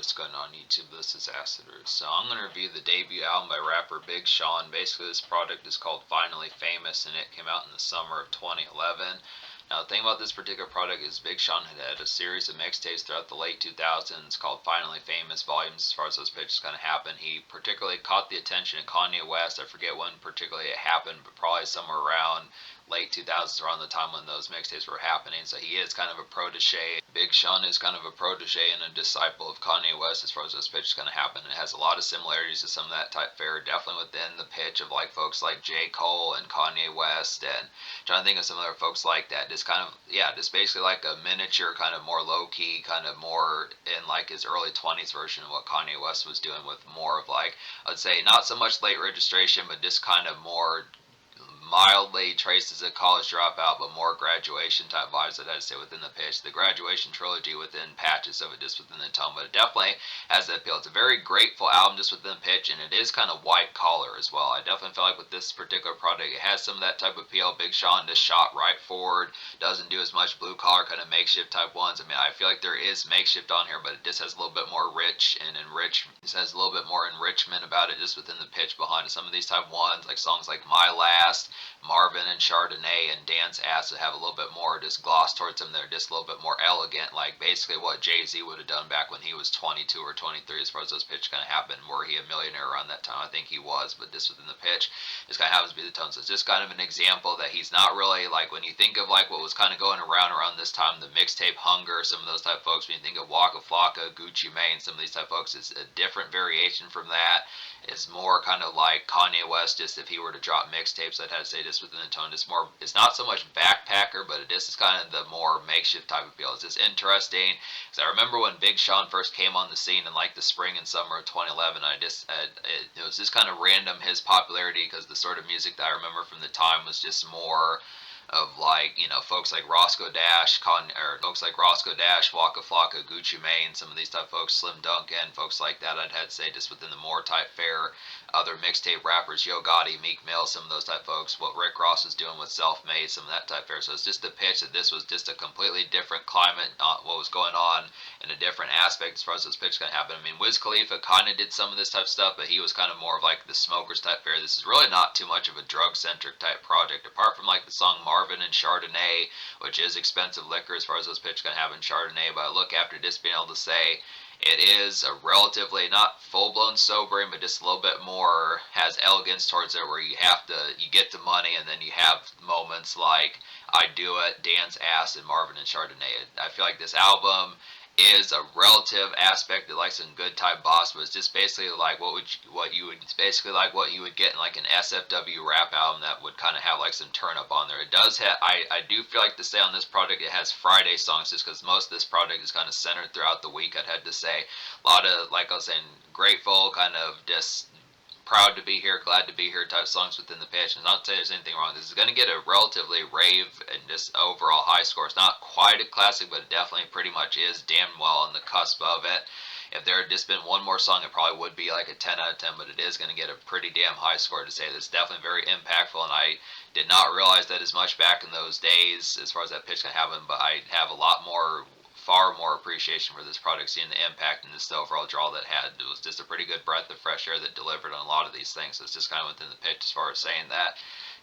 What's going on YouTube? This is Aciders. So I'm going to review the debut album by rapper Big Sean. Basically this project is called Finally Famous and it came out in the summer of 2011. Now the thing about this particular product is Big Sean had a series of mixtapes throughout the late 2000s called Finally Famous volumes as far as those pitches kind of happened. He particularly caught the attention of Kanye West. I forget when particularly it happened, but probably somewhere around late 2000s, around the time when those mixtapes were happening. So he is kind of a protege. Big Sean is kind of a protege and a disciple of Kanye West as far as those pitches kind of happen. It has a lot of similarities to some of that type fare, definitely within the pitch of like folks like J. Cole and Kanye West, and trying to think of some other folks like that. Just kind of, yeah, just basically like a miniature, kind of more low-key, kind of more in like his early 20s version of what Kanye West was doing, with more of like, I'd say not so much late registration, but just kind of more mildly traced as a college dropout, but more graduation type vibes that I'd say within the pitch. The graduation trilogy within patches of it, just within the tone, but it definitely has that appeal. It's a very grateful album just within the pitch, and it is kind of white collar as well. I definitely feel like with this particular project, it has some of that type of appeal. Big Sean just shot right forward, doesn't do as much blue collar kind of makeshift type ones. I mean, I feel like there is makeshift on here, but it just has a little bit more rich and it has a little bit more enrichment about it just within the pitch behind it. Some of these type ones, like songs like My Last, Marvin and Chardonnay and Dance Acid, have a little bit more just gloss towards them. They're just a little bit more elegant, like basically what Jay-Z would have done back when he was 22 or 23 as far as those pitches kind of happened. Were he a millionaire around that time? I think he was, but just within the pitch, this kind of happens to be the tone. So it's just kind of an example that he's not really like, when you think of like what was kind of going around this time, the mixtape Hunger, some of those type folks, when you think of Waka Flocka, Gucci Mane, some of these type folks, it's a different variation from that. It's more kind of like Kanye West, just if he were to drop mixtapes, I'd have to say this within the tone. It's more, it's not so much backpacker, but it is kind of the more makeshift type of feel. It's just interesting, because I remember when Big Sean first came on the scene in like the spring and summer of 2011, it was just kind of random, his popularity, because the sort of music that I remember from the time was just more of like, you know, folks like Roscoe Dash, Waka Flocka, Gucci Mane, some of these type folks, Slim Duncan, folks like that, I'd have to say just within the more type fare. Other mixtape rappers, Yo Gotti, Meek Mill, some of those type folks, what Rick Ross was doing with Self-Made, some of that type fare. So it's just the pitch that this was just a completely different climate, what was going on in a different aspect as far as this pitch can happen. I mean, Wiz Khalifa kind of did some of this type stuff, but he was kind of more of like the smokers type fare. This is really not too much of a drug-centric type project, apart from like the song Marvin and Chardonnay, which is expensive liquor as far as those pitch can happen, Chardonnay. But I look, after just being able to say, it is a relatively, not full-blown sobering, but just a little bit more, has elegance towards it, where you get the money, and then you have moments like I Do It, Dance Ass, and Marvin and Chardonnay. I feel like this album is a relative aspect of like some good type boss, but it's just basically like what you would get in like an SFW rap album that would kind of have like some turn up on there. It does have, I do feel like to say on this project it has Friday songs, just because most of this project is kind of centered throughout the week. I'd had to say a lot of, like I was saying, grateful, kind of just proud to be here, glad to be here type songs within the pitch. And not to say there's anything wrong. This is going to get a relatively rave and just overall high score. It's not quite a classic, but it definitely pretty much is damn well on the cusp of it. If there had just been one more song, it probably would be like a 10 out of 10, but it is going to get a pretty damn high score to say that's definitely very impactful, and I did not realize that as much back in those days as far as that pitch can happen, but I have a lot more, far more appreciation for this product, seeing the impact and just the overall draw that had. It was just a pretty good breath of fresh air that delivered on a lot of these things. So it's just kind of within the pitch as far as saying that.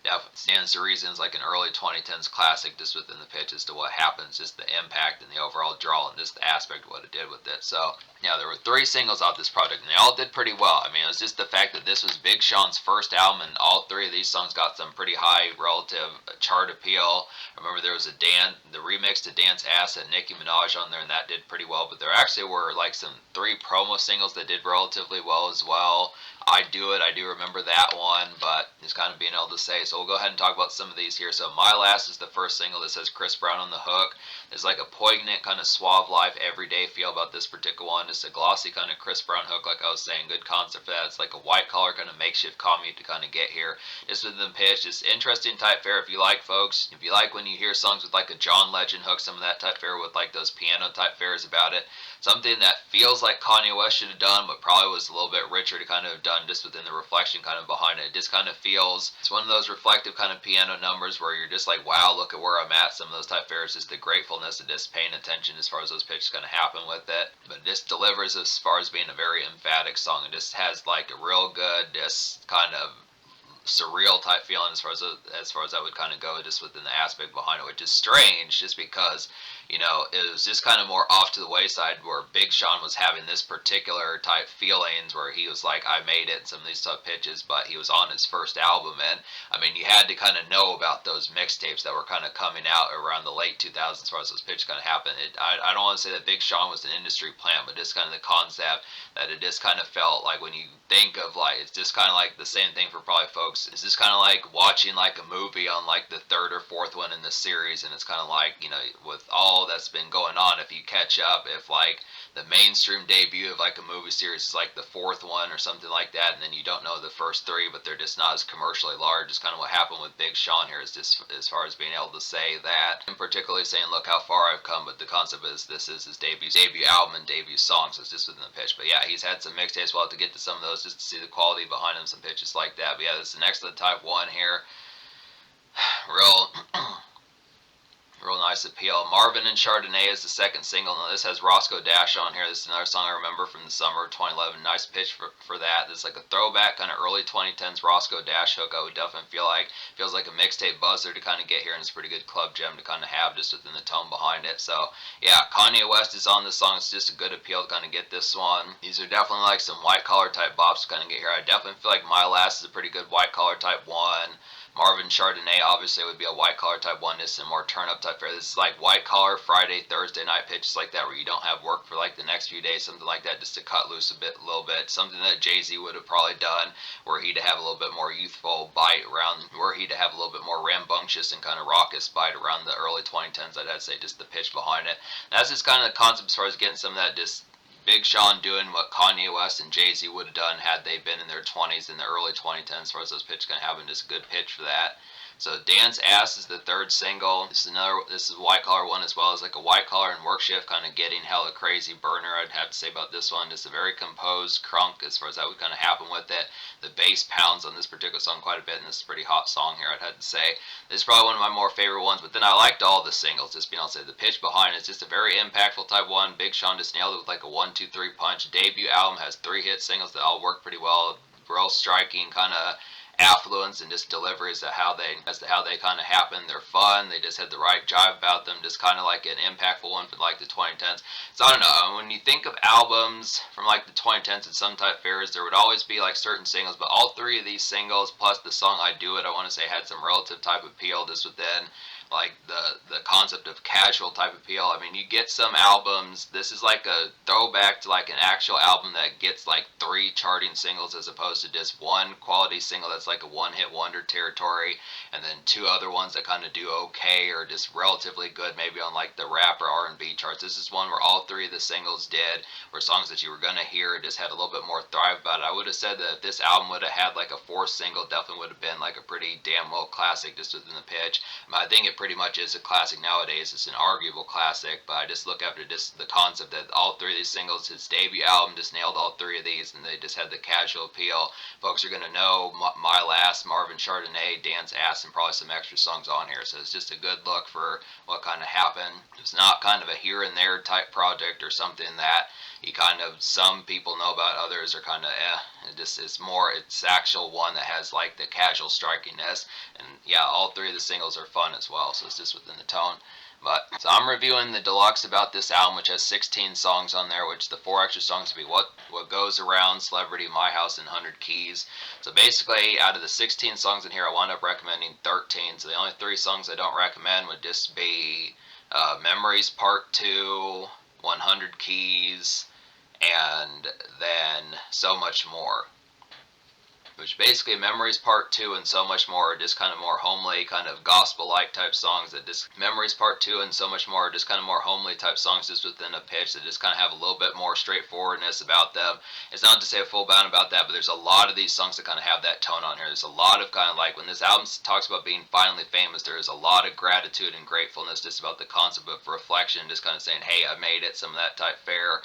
Definitely stands to reason. It's like an early 2010s classic just within the pitch as to what happens, just the impact and the overall draw and just the aspect of what it did with it. So, yeah, there were 3 singles out this project, and they all did pretty well. I mean, it was just the fact that this was Big Sean's first album, and all 3 of these songs got some pretty high relative chart appeal. Remember, there was the remix to Dance Ass and Nicki Minaj on there, and that did pretty well. But there actually were like some 3 promo singles that did relatively well as well. I Do It, I do remember that one, but just kind of being able to say. So we'll go ahead and talk about some of these here. So My Last is the first single that says Chris Brown on the hook. There's like a poignant kind of suave life, everyday feel about this particular one. Just a glossy kind of Chris Brown hook, like I was saying. Good concept for that. It's like a white collar kind of makeshift commute to kind of get here. Just with the pitch, just interesting type fare if you like, folks. If you like when you hear songs with like a John Legend hook, some of that type fare with like those piano type fares about it. something that feels like Kanye West should have done, but probably was a little bit richer to kind of have done just within the reflection kind of behind it. It just kind of feels, it's one of those reflective kind of piano numbers where you're just like, wow, look at where I'm at. Some of those type fairs, just the gratefulness of just paying attention as far as those pitches going to happen with it. But it just delivers as far as being a very emphatic song. It just has like a real good, just kind of surreal type feeling as far as I would kind of go, just within the aspect behind it, which is strange, just because it was just kind of more off to the wayside where Big Sean was having this particular type feelings where he was like, I made it in some of these tough pitches, but he was on his first album, and I mean, you had to kind of know about those mixtapes that were kind of coming out around the late 2000s as far as those pitches kind of happened. I don't want to say that Big Sean was an industry plant, but just kind of the concept that it just kind of felt like when you think of like, it's just kind of like the same thing for probably folks. It's just kind of like watching like a movie on like the third or fourth one in the series, and it's kind of like, with all that's been going on, if you catch up, if like the mainstream debut of like a movie series is like the fourth one or something like that, and then you don't know the first three, but they're just not as commercially large. It's kind of what happened with Big Sean here, is just as far as being able to say that, and particularly saying, look how far I've come, but the concept is this is his debut album and debut song, so it's just within the pitch. But yeah, he's had some mixtapes. We'll have to get to some of those just to see the quality behind him, some pitches like that. But yeah, this is an excellent type 1 here. Real real nice appeal. Marvin and Chardonnay is the second single. Now this has Roscoe Dash on here. This is another song I remember from the summer of 2011. Nice pitch for that. This is like a throwback kind of early 2010s Roscoe Dash hook. I would definitely feel like, feels like a mixtape buzzer to kind of get here, and it's a pretty good club gem to kind of have just within the tone behind it. So yeah, Kanye West is on this song. It's just a good appeal to kind of get this one. These are definitely like some white collar type bops to kind of get here. I definitely feel like My Last is a pretty good white collar type 1. Marvin Chardonnay obviously would be a white collar type 1. This is a more turn up type fare. This is like white collar Friday, Thursday night pitches like that, where you don't have work for like the next few days, something like that, just to cut loose a little bit. Something that Jay-Z would have probably done, where he'd have a little bit more youthful bite around, where he'd have a little bit more rambunctious and kind of raucous bite around the early 2010s. I'd say just the pitch behind it. And that's just kind of the concept as far as getting some of that just Big Sean doing what Kanye West and Jay-Z would have done had they been in their 20s in the early 2010s, as far as those pitches kind of having just a good pitch for that. So Dance Ass is the third single. This is a white collar one as well, as like a white collar and work shift kind of getting hella crazy burner. I'd have to say about this one, just a very composed crunk as far as that would kind of happen with it. The bass pounds on this particular song quite a bit, and this is a pretty hot song here, I'd have to say. This is probably one of my more favorite ones, but then I liked all the singles, just being able to say the pitch behind it. It's just a very impactful type 1. Big Sean just nailed it with like a 1-2-3 punch. Debut album has 3 hit singles that all work pretty well. Real striking kind of affluence and just delivery as to how they kind of happen. They're fun. They just had the right jive about them. Just kind of like an impactful one for like the 2010s. So I don't know. When you think of albums from like the 2010s and some type fairs, there would always be like certain singles, but all 3 of these singles plus the song I Do It, I want to say had some relative type appeal just within like the concept of casual type appeal. I mean, you get some albums, this is like a throwback to like an actual album that gets like 3 charting singles as opposed to just 1 quality single that's like a one-hit wonder territory, and then 2 other ones that kind of do okay or just relatively good maybe on like the rap or R&B charts. This is one where all 3 of the singles were songs that you were going to hear. It just had a little bit more thrive about it. I would have said that if this album would have had like a 4th single, definitely would have been like a pretty damn well classic just within the pitch. I think it pretty much is a classic nowadays. It's an arguable classic, but I just look after just the concept that all 3 of these singles, his debut album just nailed all 3 of these, and they just had the casual appeal. Folks are going to know My Last, Marvin Chardonnay, Dance Ass, and probably some extra songs on here. So it's just a good look for what kind of happened. It's not kind of a here and there type project or something that you kind of, some people know about, others are kind of it's actual one that has like the casual strikiness. And yeah, all 3 of the singles are fun as well, so it's just within the tone. But so I'm reviewing the deluxe about this album, which has 16 songs on there, which the 4 extra songs would be What Goes Around, Celebrity, My House, and 100 Keys. So basically, out of the 16 songs in here, I wound up recommending 13. So the only 3 songs I don't recommend would just be Memories Part 2, 100 Keys, and then So Much More. which basically Memories Part 2 and So Much More are just kind of more homely, kind of gospel-like type songs that just, Memories Part 2 and So Much More are just kind of more homely type songs just within a pitch that just kind of have a little bit more straightforwardness about them. It's not to say a full bound about that, but there's a lot of these songs that kind of have that tone on here. There's a lot of kind of like, when this album talks about being finally famous, there is a lot of gratitude and gratefulness just about the concept of reflection, just kind of saying, hey, I made it, some of that type fare.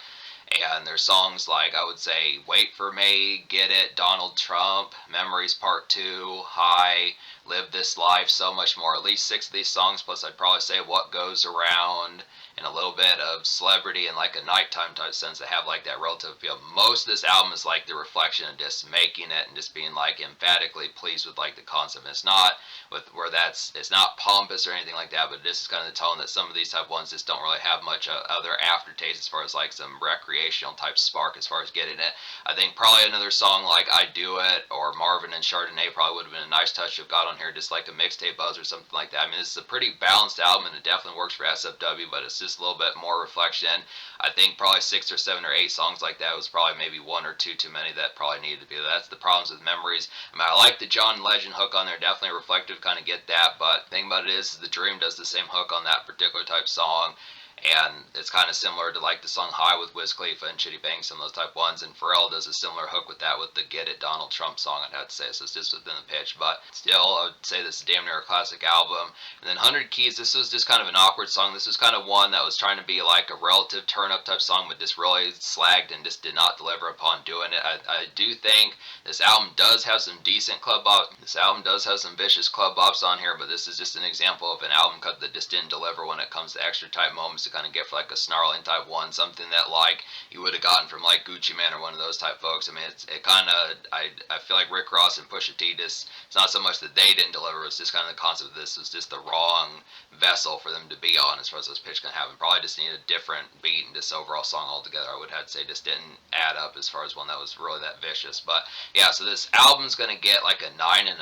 And there's songs like, I would say, Wait for Me, Get It, Donald Trump, Memories Part 2, High, Live This Life, So Much More. At least 6 of these songs, plus I'd probably say What Goes Around, and a little bit of Celebrity and like a nighttime type sense that have like that relative appeal. Most of this album is like the reflection of just making it and just being like emphatically pleased with like the concept. And it's not with where it's not pompous or anything like that, but this is kind of the tone that some of these type ones just don't really have much other aftertaste as far as like some recreational type spark as far as getting it. I think probably another song like I Do It or Marvin and Chardonnay probably would have been a nice touch to have got on here, just like a mixtape buzz or something like that. I mean, this is a pretty balanced album and it definitely works for SFW, but it's just a little bit more reflection. I think probably 6 or 7 or 8 songs like that was probably maybe 1 or 2 too many that probably needed to be. That's the problems with Memories. I mean, I like the John Legend hook on there, definitely reflective, kind of get that, but the thing about it is The Dream does the same hook on that particular type song. And it's kind of similar to like the song High with Wiz Khalifa and Chitty Bang, some of those type ones. And Pharrell does a similar hook with that with the Get It Donald Trump song, I'd have to say. So it's just within the pitch. But still, I would say this is damn near a classic album. And then 100 Keys, this was just kind of an awkward song. This was kind of one that was trying to be like a relative turn up type song, but just really slagged and just did not deliver upon doing it. I do think this album does have some decent club bops. This album does have some vicious club bops on here, but this is just an example of an album cut that just didn't deliver when it comes to extra type moments to kind of get for like a snarling type one, something that like you would have gotten from like Gucci Mane or one of those type folks. I mean, it kind of, I feel like Rick Ross and Pusha T just, it's not so much that they didn't deliver, it's just kind of the concept of this was just the wrong vessel for them to be on as far as this pitch can happen. Probably just needed a different beat and this overall song altogether, I would have to say just didn't add up as far as one that was really that vicious. But yeah, so this album's gonna get like a 9.5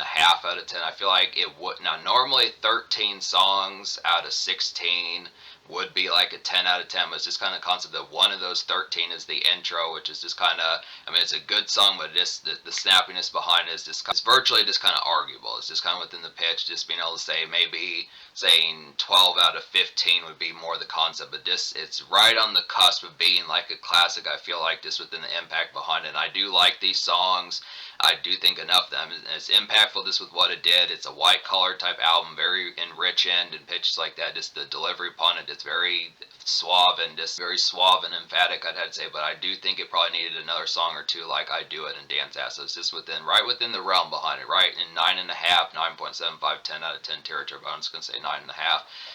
out of 10. I feel like it would, now normally 13 songs out of 16 would be like a 10 out of 10, but it's just kind of the concept that one of those 13 is the intro, which is just kind of, I mean, it's a good song, but just the snappiness behind it is just, it's virtually just kind of arguable. It's just kind of within the pitch, just being able to say maybe saying 12 out of 15 would be more the concept, but just, it's right on the cusp of being like a classic, I feel like, just within the impact behind it. And I do like these songs. I do think enough of them. It's impactful just with what it did. It's a white collar type album, very enriching and pitches like that. Just the delivery upon it, it's very suave and just very suave and emphatic, I'd have to say. But I do think it probably needed another song or two like I Do It and Dance Ass. So it's just right within the realm behind it, right in 9.5, 9.75, 10 out of 10 territory. But I'm just gonna say 9.5.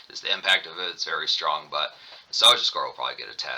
Just the impact of it, it's very strong. But the Nostalgia Score will probably get a 10,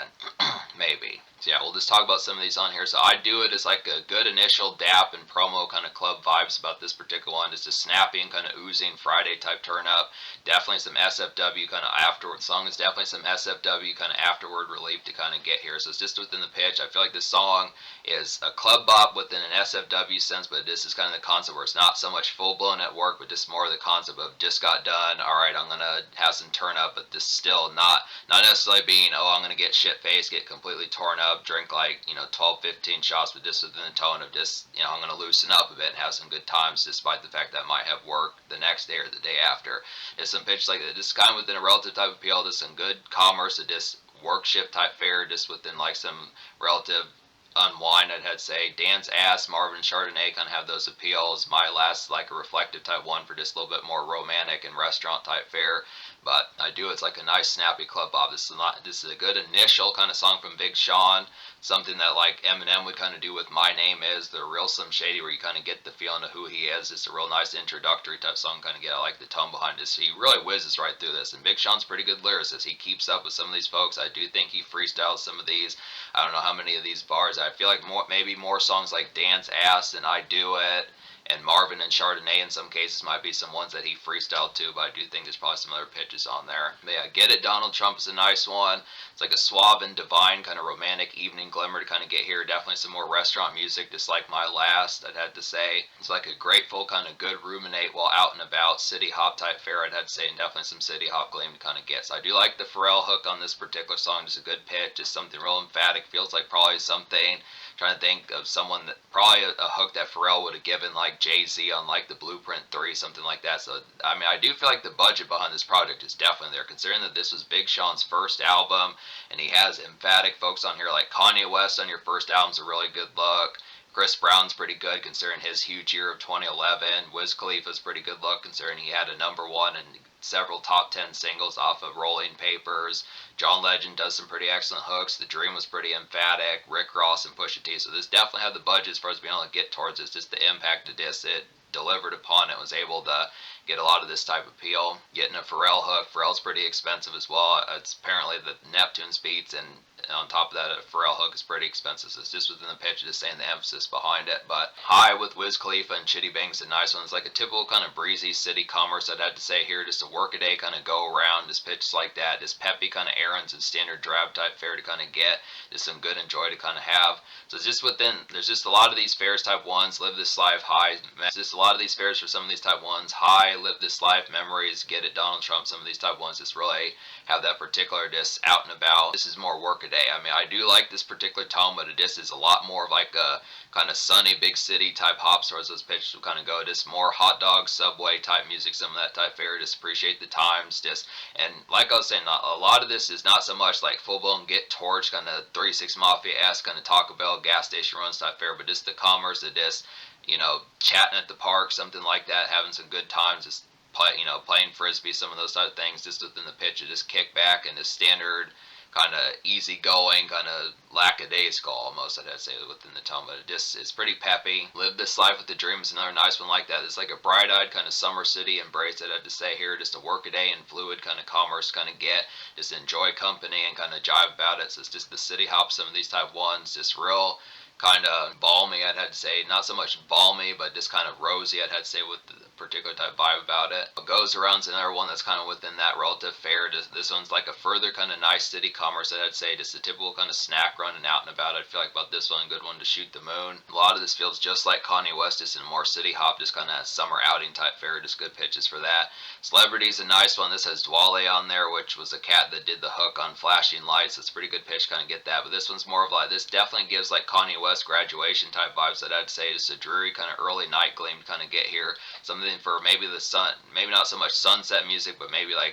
maybe. So yeah, we'll just talk about some of these on here. So I Do It as like a good initial dap and promo kind of club vibes about this particular one. Just a snappy and kind of oozing Friday type turn up. Definitely some SFW kind of afterward. Song is definitely some SFW kind of afterward relief to kind of get here. So it's just within the pitch. I feel like this song is a club bop within an SFW sense, but this is kind of the concept where it's not so much full blown at work, but just more the concept of just got done. All right, I'm gonna have some turn up, but this still not necessarily being, oh, I'm gonna get shit faced, get completely torn up, drink like 12, 15 shots, but just within the tone of just I'm gonna loosen up a bit and have some good times, despite the fact that I might have work the next day or the day after. Just some pitch like that, just kind of within a relative type of appeal, just some good commerce, a just work shift type fare, just within like some relative unwind, I'd have to say. Dance Ass, Marvin Chardonnay kind of have those appeals. My Last like a reflective type one for just a little bit more romantic and restaurant type fare. But I Do It's like a nice snappy club bop. This is a good initial kind of song from Big Sean. Something that like Eminem would kind of do with My Name Is, the real Slim Shady, where you kind of get the feeling of who he is. It's a real nice introductory type song kind of get. I like the tone behind this. He really whizzes right through this. And Big Sean's pretty good lyricist. He keeps up with some of these folks. I do think he freestyles some of these. I don't know how many of these bars. I feel like maybe more songs like Dance Ass and I Do It and Marvin and Chardonnay in some cases might be some ones that he freestyled too, but I do think there's probably some other pitches on there. But yeah, Get It Donald Trump is a nice one. It's like a suave and divine kind of romantic evening glimmer to kind of get here. Definitely some more restaurant music, just like my last, I'd have to say. It's like a grateful kind of good ruminate while out and about, city hop type fare, I'd have to say, and definitely some city hop gleam to kind of get. So I do like the Pharrell hook on this particular song, just a good pitch, just something real emphatic, feels like probably something, trying to think of someone that probably a hook that Pharrell would have given like Jay-Z on like the Blueprint 3, something like that. So I mean, I do feel like the budget behind this project is definitely there, considering that this was Big Sean's first album, and he has emphatic folks on here like Kanye West on your first album's a really good look. Chris Brown's pretty good considering his huge year of 2011. Wiz Khalifa's pretty good look considering he had a #1 and several top 10 singles off of Rolling Papers. John Legend does some pretty excellent hooks. The Dream was pretty emphatic. Rick Ross and Pusha T. So this definitely had the budget as far as being able to get towards this. Just the impact of this, it delivered upon it, was able to get a lot of this type of appeal. Getting a Pharrell hook. Pharrell's pretty expensive as well. It's apparently the Neptune's beats, and on top of that, a Pharrell hook is pretty expensive. So it's just within the pitch, just saying the emphasis behind it. But High with Wiz Khalifa and Chitty Bang's a nice one. It's like a typical kind of breezy city commerce, I'd have to say here. Just a workaday kind of go around, just pitches like that. Just peppy kind of errands and standard drab type fare to kind of get. Just some good enjoy to kind of have. So it's just within, there's just a lot of these fares type ones. Live This Life, High. It's just a lot of these fares for some of these type ones. High, Live This Life, Memories, Get It, Donald Trump. Some of these type ones just really have that particular just out and about. This is more workaday. I mean, I do like this particular tone, but it just is a lot more of like a kind of sunny big city type hops, whereas those pitches will kind of go just more hot dog subway type music, some of that type fare. Just appreciate the times, just, and like I was saying, a lot of this is not so much like full blown Get Torch kind of 3-6 Mafia-esque kind of Taco Bell gas station runs type fare, but just the commerce, that just, you know, chatting at the park, something like that, having some good times, just playing frisbee, some of those type of things, just within the pitch, just kick back and the standard kind of easygoing, kind of lackadaisical almost, I'd say, within the tone, but it's pretty peppy. Live This Life with the Dream is another nice one like that. It's like a bright-eyed kind of summer city embrace, I'd have to say here, just a workaday and fluid kind of commerce kind of get, just enjoy company and kind of jive about it. So it's just the city hop, some of these type ones, just real kind of balmy, I'd have to say. Not so much balmy, but just kind of rosy, I'd have to say, with the particular type vibe about it. What Goes Around's another one that's kind of within that relative fare. This one's like a further kind of nice city commerce, I'd say. Just a typical kind of snack running out and about. I feel like about this one, a good one to shoot the moon. A lot of this feels just like Kanye West, just in a more city hop, just kind of summer outing type fare. Just good pitches for that. Celebrity's a nice one. This has Dwale on there, which was a cat that did the hook on Flashing Lights. It's a pretty good pitch, kind of get that. But this one's more of like, this definitely gives like Kanye West Graduation type vibes, that I'd say. Just a dreary kind of early night gleam to kind of get here. Something for maybe the sun, maybe not so much sunset music, but maybe like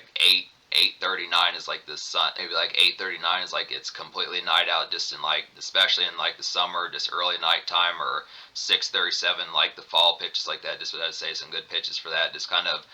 8:39 is like the sun, maybe like 8:39 is like it's completely night out, just in like, especially in like the summer, just early nighttime, or 6:37 like the fall pitches like that. Just what I'd say, some good pitches for that. Just kind of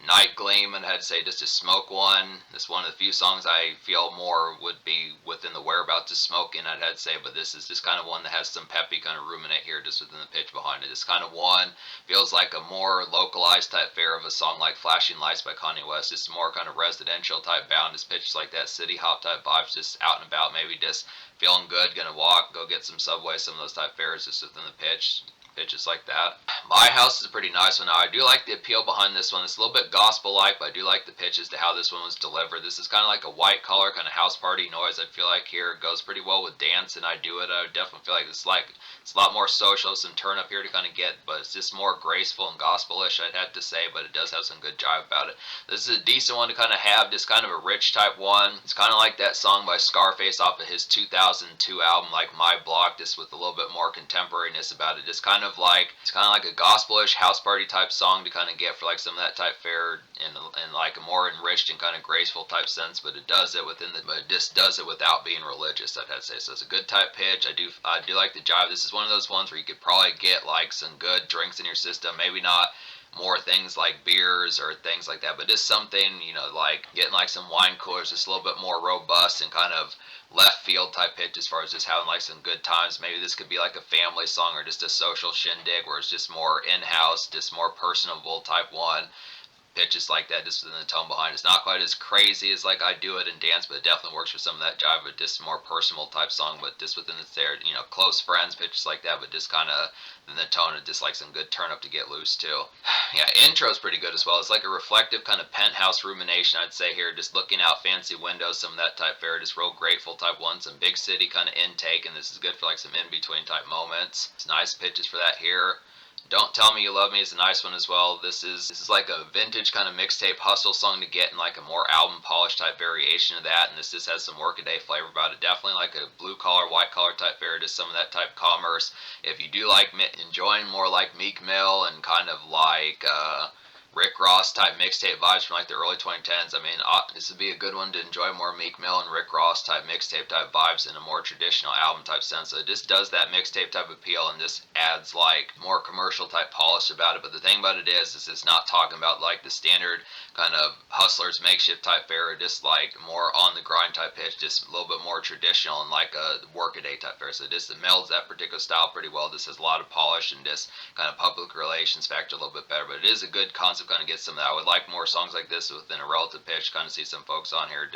night gleam, and I'd say just a smoke one. This is one of the few songs I feel more would be within the whereabouts of smoking, I'd say, but this is just kind of one that has some peppy kind of ruminate here, just within the pitch behind it. This kind of one feels like a more localized type fare of a song like Flashing Lights by Kanye West. Just more kind of residential type bound, just pitches like that, city hop type vibes, just out and about, maybe just feeling good, gonna walk, go get some Subway, some of those type fares, just within the pitches like that. My House is a pretty nice one. Now, I do like the appeal behind this one. It's a little bit gospel-like, but I do like the pitches to how this one was delivered. This is kind of like a white-collar kind of house party noise, I feel like here. It goes pretty well with dance, and I do it. I would definitely feel like it's a lot more social, some turn up here to kind of get, but it's just more graceful and gospel-ish, I'd have to say, but it does have some good jive about it. This is a decent one to kind of have, just kind of a rich type one. It's kind of like that song by Scarface off of his 2002 album, like My Block, just with a little bit more contemporariness about it. Just kind of like, it's kind of like a gospelish house party type song to kind of get for like some of that type fare in like a more enriched and kind of graceful type sense, but it does it but it just does it without being religious, I'd have to say. So it's a good type pitch. I do like the jive. This is one of those ones where you could probably get like some good drinks in your system, maybe not more things like beers or things like that, but just something, like getting like some wine coolers, just a little bit more robust and kind of left field type pitch as far as just having like some good times. Maybe this could be like a family song or just a social shindig where it's just more in-house, just more personable type one. pitches like that, just within the tone behind it. It's not quite as crazy as like I Do It and Dance, but it definitely works for some of that jive, but just more personal type song, but just within its there, close friends, pitches like that, but just kind of in the tone of just like some good turn up to get loose too. Yeah, intro's pretty good as well. It's like a reflective kind of penthouse rumination, I'd say here, just looking out fancy windows, some of that type fare, just real grateful type one, some big city kind of intake, and this is good for like some in-between type moments. It's nice pitches for that here. Don't Tell Me You Love Me is a nice one as well. This is like a vintage kind of mixtape hustle song to get in like a more album polish type variation of that, and this just has some workaday flavor about it. Definitely like a blue collar, white collar type fare, just some of that type commerce. If you do like enjoying more like Meek Mill and kind of like Rick Ross type mixtape vibes from like the early 2010s. I mean, this would be a good one to enjoy more Meek Mill and Rick Ross type mixtape type vibes in a more traditional album type sense. So it just does that mixtape type appeal and just adds like more commercial type polish about it. But the thing about it is it's not talking about like the standard kind of hustlers makeshift type fare, just like more on the grind type pitch, just a little bit more traditional and like a workaday type fare. So it melds that particular style pretty well. This has a lot of polish and just kind of public relations factor a little bit better. But it is a good concept, kind of get some of that. I would like more songs like this within a relative pitch. Kind of see some folks on here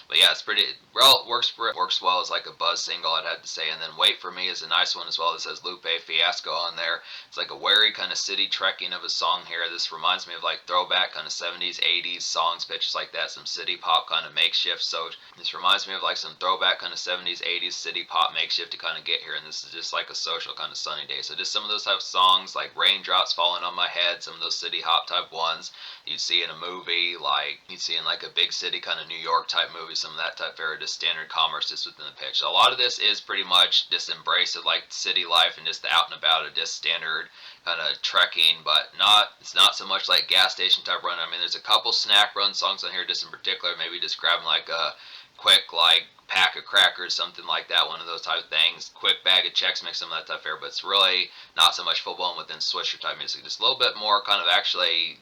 but yeah, it's pretty well. Works well as like a buzz single, I'd have to say. And then Wait for Me is a nice one as well. This has Lupe Fiasco on there. It's like a wary kind of city trekking of a song here. This reminds me of like throwback kind of 70s, 80s songs, pitches like that. Some city pop kind of makeshift. So this reminds me of like some throwback kind of 70s, 80s city pop makeshift to kind of get here. And this is just like a social kind of sunny day. So just some of those type of songs like Raindrops Falling on My Head, some of those city hop type ones you'd see in a movie, like you'd see in like a big city kind of New York type movie, some of that type era, just standard commerce just within the pitch. So a lot of this is pretty much just embrace of like city life and just the out and about of just standard kind of trekking, but it's not so much like gas station type run. I mean, there's a couple snack run songs on here just in particular, maybe just grabbing like a quick like pack of crackers, something like that, one of those type of things, quick bag of checks Mix, some of that type of fare, but it's really not so much full blown within Swisher type music, just a little bit more kind of actually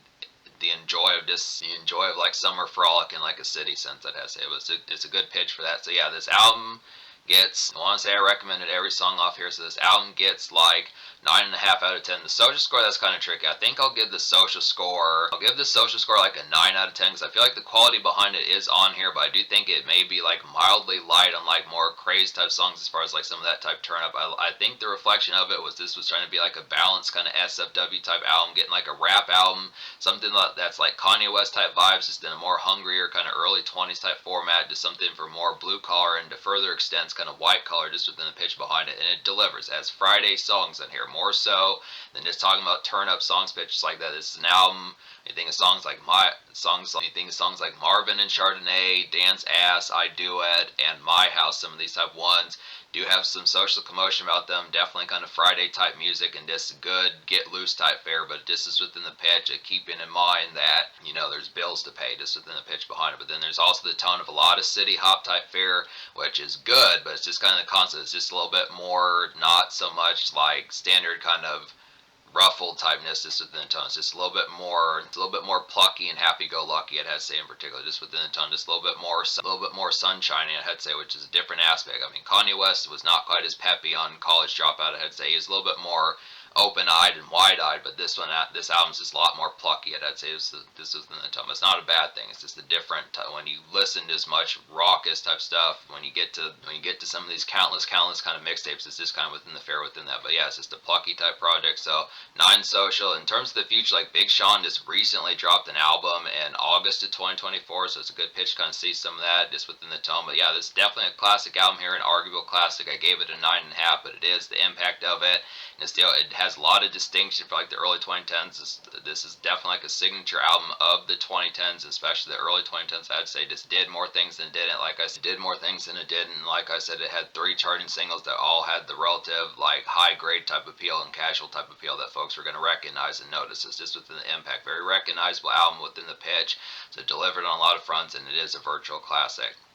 the enjoy of like summer frolic in like a city sense. I'd have to say it's a good pitch for that. So yeah, this album gets, I want to say I recommended every song off here, so this album gets like 9.5 out of 10. The social score, that's kind of tricky. I think I'll give the social score like a 9 out of 10 because I feel like the quality behind it is on here, but I do think it may be like mildly light on like more craze type songs as far as like some of that type turn up. I think the reflection of it was this was trying to be like a balanced kind of SFW type album, getting like a rap album, something that's like Kanye West type vibes, just in a more hungrier kind of early 20s type format, just something for more blue collar and to further extents kind of white collar just within the pitch behind it, and it delivers. It has Friday songs in here, more so than just talking about turn up songs pitches like that. This is an album. You think of songs like Marvin and Chardonnay, Dance Ass, I Do It, and My House. Some of these type ones do have some social commotion about them. Definitely kind of Friday type music and just good get loose type fare, but this is within the pitch. Keeping in mind that there's bills to pay just within the pitch behind it. But then there's also the tone of a lot of city hop type fare, which is good, but it's just kind of the concept. It's just a little bit more, not so much like standard kind of ruffled typeness just within the tone. It's just a little bit more plucky and happy-go-lucky. I'd have to say in particular, just within the tone, just a little bit more sunshiny. I'd have to say, which is a different aspect. I mean, Kanye West was not quite as peppy on College Dropout. I'd say he's a little bit more open-eyed and wide-eyed, but this album's just a lot more plucky. I'd say this is within the tone. It's not a bad thing. It's just a different when you listen to as much raucous type stuff. When you get to some of these countless kind of mixtapes, it's just kind of within the fare within that. But yeah, it's just a plucky type project. So 9 social. In terms of the future, like Big Sean just recently dropped an album in August of 2024, so it's a good pitch to kind of see some of that just within the tone. But yeah, this is definitely a classic album here, an arguable classic. I gave it a 9.5, but it is the impact of it. And it has a lot of distinction for like the early 2010s. This is definitely like a signature album of the 2010s, especially the early 2010s. I'd say just did more things than didn't. Like I said, did more things than it didn't. Like I said, it had 3 charting singles that all had the relative like high grade type appeal and casual type appeal that folks were going to recognize and notice. It's just within the impact. Very recognizable album within the pitch. So it delivered on a lot of fronts, and it is a virtual classic.